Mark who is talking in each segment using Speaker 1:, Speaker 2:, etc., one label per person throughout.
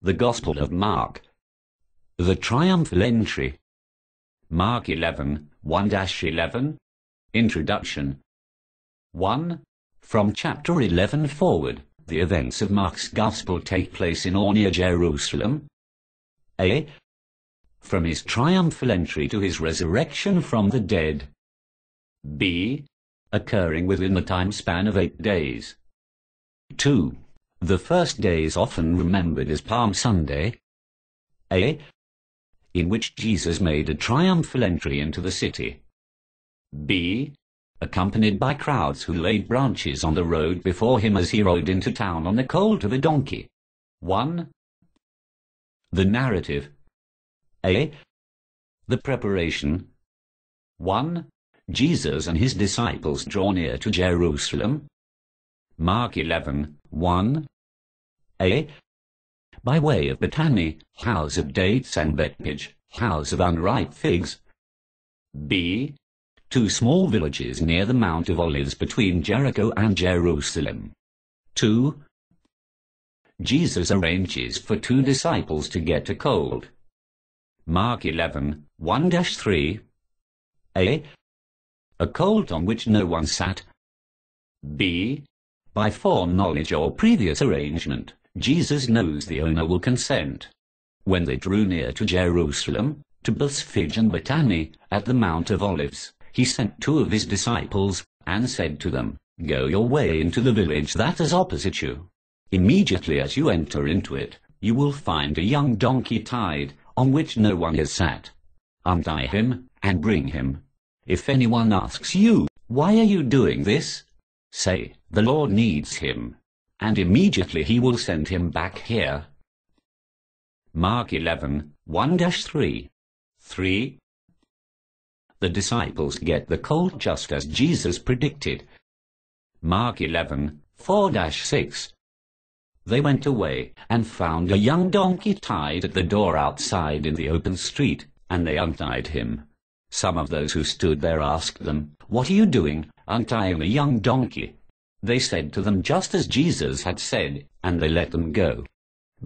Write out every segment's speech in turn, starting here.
Speaker 1: The Gospel of Mark. The Triumphal Entry. Mark 11, 1-11. Introduction. 1. From chapter 11 forward, the events of Mark's Gospel take place in or near Jerusalem. A. From his triumphal entry to his resurrection from the dead. B. Occurring within the time span of 8 days. 2. The first day is often remembered as Palm Sunday. A. In which Jesus made a triumphal entry into the city. B. Accompanied by crowds who laid branches on the road before him as he rode into town on the colt of a donkey. 1. The narrative. A. The preparation. 1. Jesus and his disciples draw near to Jerusalem. Mark 11, 1. A. By way of Bethany, house of dates, and Bethphage, house of unripe figs. B. 2 small villages near the Mount of Olives between Jericho and Jerusalem. 2. Jesus arranges for 2 disciples to get a cold. Mark 11, 1-3. A. A colt on which no one sat. B. By foreknowledge or previous arrangement, Jesus knows the owner will consent. When they drew near to Jerusalem, to Bethphage and Bethany, at the Mount of Olives, he sent 2 of his disciples, and said to them, Go your way into the village that is opposite you. Immediately as you enter into it, you will find a young donkey tied, on which no one has sat. Untie him, and bring him. If anyone asks you, Why are you doing this? Say, The Lord needs him, and immediately he will send him back here. Mark 11, 1-3. 3. The disciples get the colt just as Jesus predicted. Mark 11, 4-6. They went away and found a young donkey tied at the door outside in the open street, and they untied him. Some of those who stood there asked them, What are you doing, untying a young donkey? They said to them just as Jesus had said, and they let them go.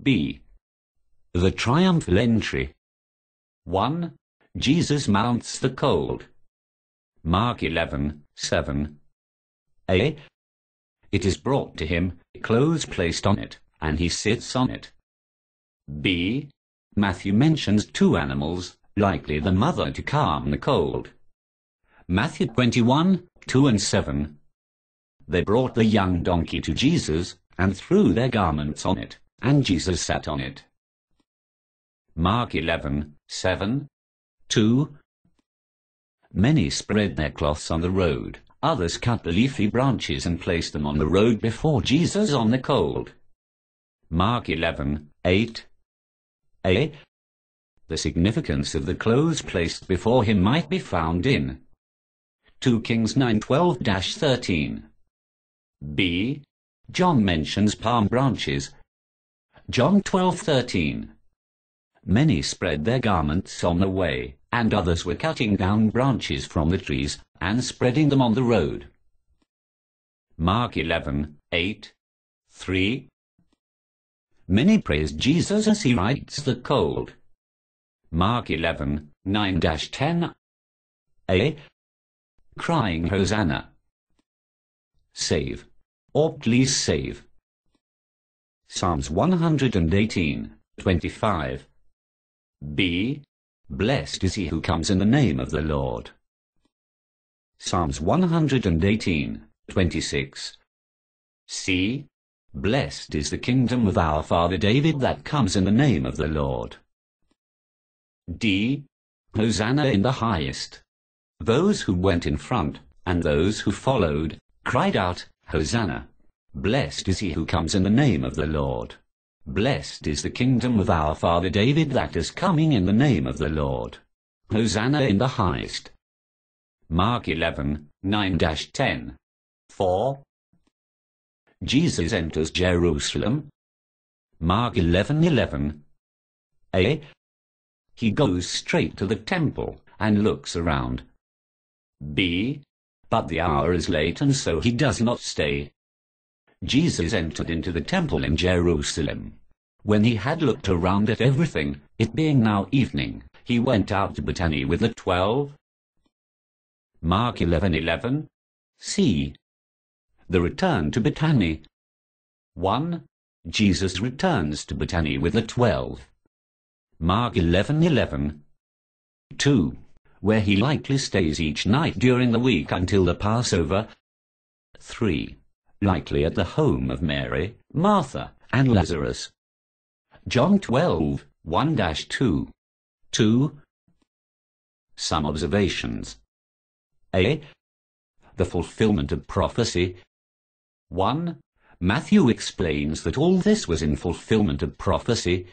Speaker 1: B. The Triumphal Entry. 1. Jesus mounts the colt. Mark 11, 7. A. It is brought to him, clothes placed on it, and he sits on it. B. Matthew mentions 2 animals, likely the mother to calm the cold. Matthew 21, 2-7. They brought the young donkey to Jesus, and threw their garments on it, and Jesus sat on it. Mark 11, 7, 2. Many spread their cloths on the road, others cut the leafy branches and placed them on the road before Jesus on the colt. Mark 11, 8. A. The significance of the clothes placed before him might be found in 2 Kings 9:12-13. B. John mentions palm branches. John 12:13. Many spread their garments on the way, and others were cutting down branches from the trees and spreading them on the road. Mark 11, 8, 3. Many praised Jesus as he rides the colt. Mark 11, 9-10. A. Crying Hosanna. Save, or please save. Psalms 118, 25. B. Blessed is he who comes in the name of the Lord. Psalms 118, 26. C. Blessed is the kingdom of our father David that comes in the name of the Lord. D. Hosanna in the highest. Those who went in front, and those who followed, cried out, Hosanna! Blessed is he who comes in the name of the Lord. Blessed is the kingdom of our father David that is coming in the name of the Lord. Hosanna in the highest. Mark 11, 9-10. 4. Jesus enters Jerusalem. Mark 11:11. A. He goes straight to the temple and looks around. B. But the hour is late, and so he does not stay. Jesus entered into the temple in Jerusalem. When he had looked around at everything, it being now evening, he went out to Bethany with the 12. Mark 11:11. C. The return to Bethany. 1. Jesus returns to Bethany with the 12. Mark 11:11. 2. Where he likely stays each night during the week until the Passover. 3. Likely at the home of Mary, Martha, and Lazarus. John 12, 1-2. 2. Some observations. A. The fulfillment of prophecy. 1. Matthew explains that all this was in fulfillment of prophecy.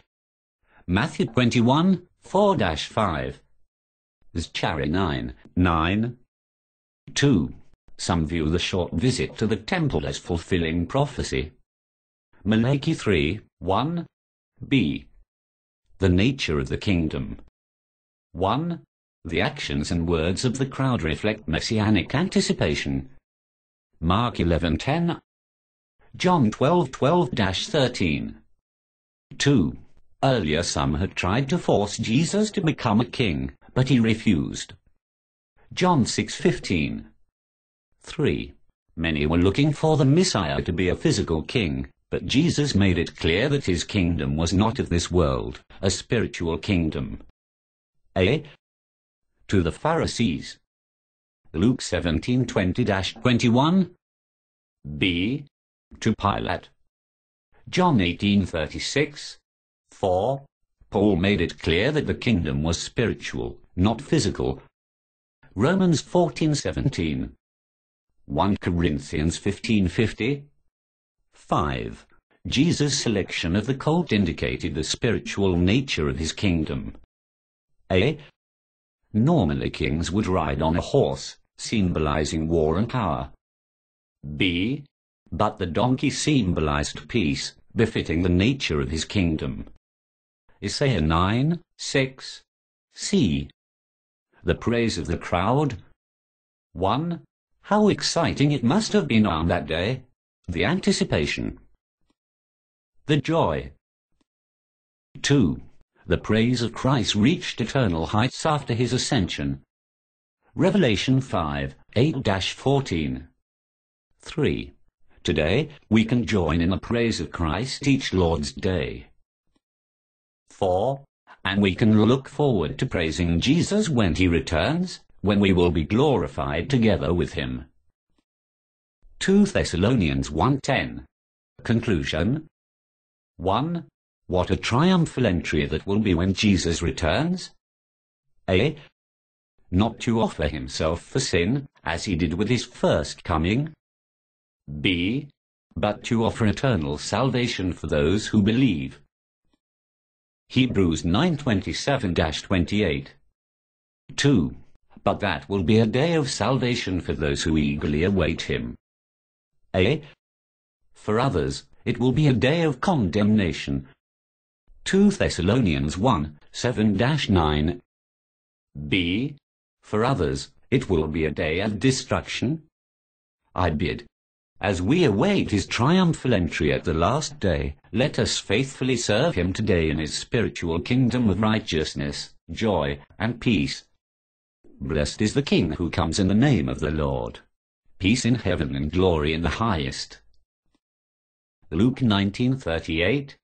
Speaker 1: Matthew 21, 4-5. Zechariah 9:9. 2. Some view the short visit to the temple as fulfilling prophecy. Malachi 3:1. B. The nature of the kingdom. 1. The actions and words of the crowd reflect messianic anticipation. Mark 11:10. John 12:12-13. 2. Earlier some had tried to force Jesus to become a king, but he refused. John 6:15. 3. Many were looking for the Messiah to be a physical king, but Jesus made it clear that his kingdom was not of this world, a spiritual kingdom. A. To the Pharisees. Luke 17:20-21. B. To Pilate. John 18:36. 4. Paul made it clear that the kingdom was spiritual, not physical. Romans 14:17. 1 Corinthians 15:50. 5. Jesus' selection of the colt indicated the spiritual nature of his kingdom. A. Normally kings would ride on a horse, symbolizing war and power. B. But the donkey symbolized peace, befitting the nature of his kingdom. Isaiah 9:6. C. The praise of the crowd. 1. How exciting it must have been on that day. The anticipation. The joy. 2. The praise of Christ reached eternal heights after his ascension. Revelation 5:8-14. 3. Today, we can join in the praise of Christ each Lord's Day. 4. And we can look forward to praising Jesus when he returns, when we will be glorified together with him. 2 Thessalonians 1:10. Conclusion. 1. What a triumphal entry that will be when Jesus returns. A. Not to offer himself for sin, as he did with his first coming. B. But to offer eternal salvation for those who believe. Hebrews 9:27-28. 2. But that will be a day of salvation for those who eagerly await him. A. For others, it will be a day of condemnation. 2 Thessalonians 1:7-9. B. For others, it will be a day of destruction. I bid, as we await his triumphal entry at the last day, let us faithfully serve him today in his spiritual kingdom of righteousness, joy, and peace. Blessed is the King who comes in the name of the Lord. Peace in heaven and glory in the highest. Luke 19:38.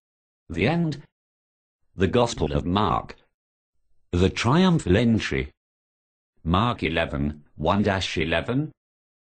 Speaker 1: The end. The Gospel of Mark. The triumphal entry. Mark 11:1-11.